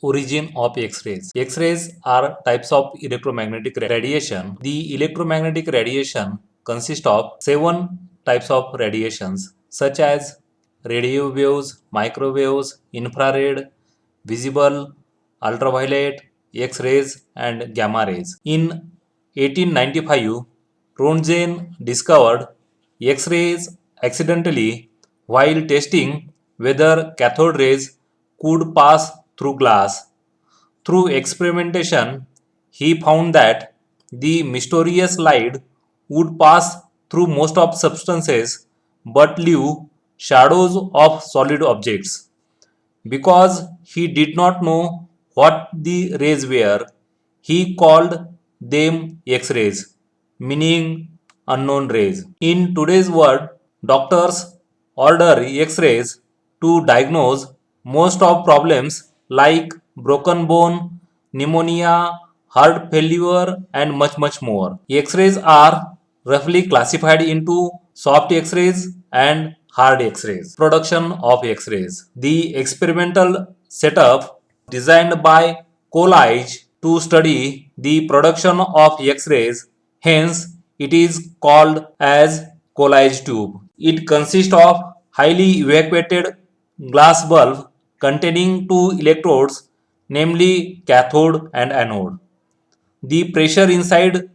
Origin of X-rays. X-rays are types of electromagnetic radiation. The electromagnetic radiation consists of 7 types of radiations such as radio waves, microwaves, infrared, visible, ultraviolet, X-rays and gamma rays. In 1895, Roentgen discovered X-rays accidentally while testing whether cathode rays could pass through glass. Through experimentation, he found that the mysterious light would pass through most of substances but leave shadows of solid objects. Because he did not know what the rays were, he called them X-rays, meaning unknown rays. In today's world, doctors order X-rays to diagnose most of problems like broken bone, pneumonia, heart failure and much more. X-rays are roughly classified into soft X-rays and hard X-rays. Production of X-rays. The experimental setup designed by Coolidge to study the production of X-rays, hence it is called as Coolidge tube. It consists of highly evacuated glass bulb containing 2 electrodes, namely cathode and anode. The pressure inside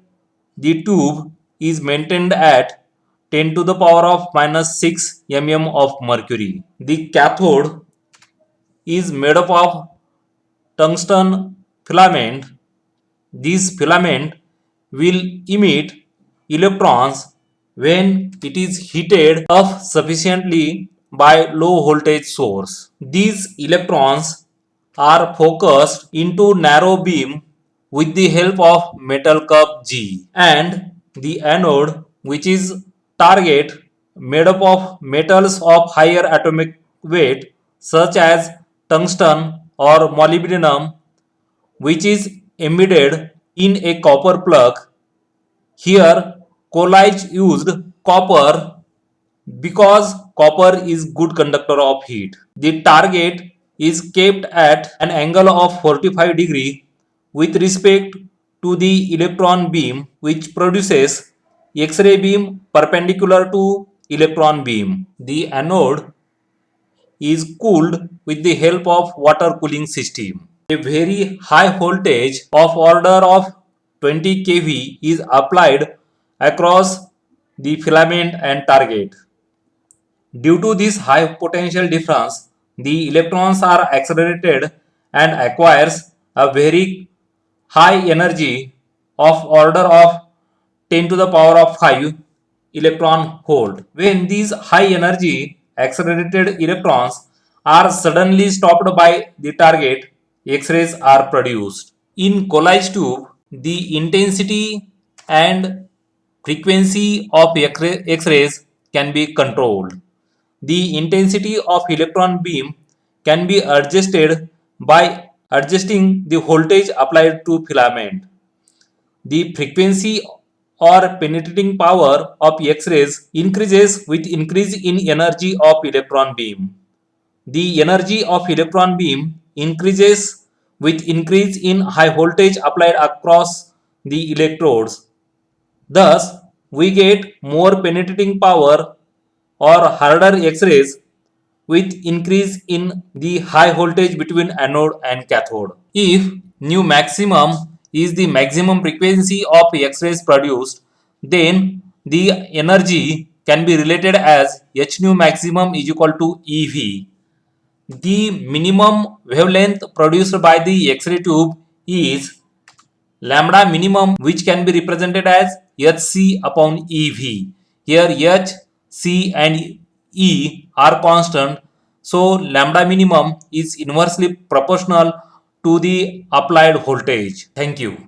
the tube is maintained at 10 to the power of minus 6 mm of mercury. The cathode is made up of tungsten filament. This filament will emit electrons when it is heated up sufficiently by low voltage source. These electrons are focused into narrow beam with the help of metal cup G, and the anode, which is target, made up of metals of higher atomic weight such as tungsten or molybdenum, which is embedded in a copper plug. Here Coolidge used copper because copper is good conductor of heat. The target is kept at an angle of 45 degree with respect to the electron beam, which produces X-ray beam perpendicular to electron beam. The anode is cooled with the help of water cooling system. A very high voltage of order of 20 kV is applied across the filament and target. Due to this high potential difference, the electrons are accelerated and acquires a very high energy of order of 10 to the power of 5 electron volt. When these high energy accelerated electrons are suddenly stopped by the target, X-rays are produced. In Coolidge tube, the intensity and frequency of X-rays can be controlled. The intensity of electron beam can be adjusted by adjusting the voltage applied to filament. The frequency or penetrating power of X-rays increases with increase in energy of electron beam. The energy of electron beam increases with increase in high voltage applied across the electrodes. Thus, we get more penetrating power or harder X-rays with increase in the high voltage between anode and cathode. If nu maximum is the maximum frequency of X-rays produced, then the energy can be related as H nu maximum is equal to EV. The minimum wavelength produced by the X-ray tube is lambda minimum, which can be represented as Hc upon Ev. Here H, C and E are constant, so lambda minimum is inversely proportional to the applied voltage. Thank you.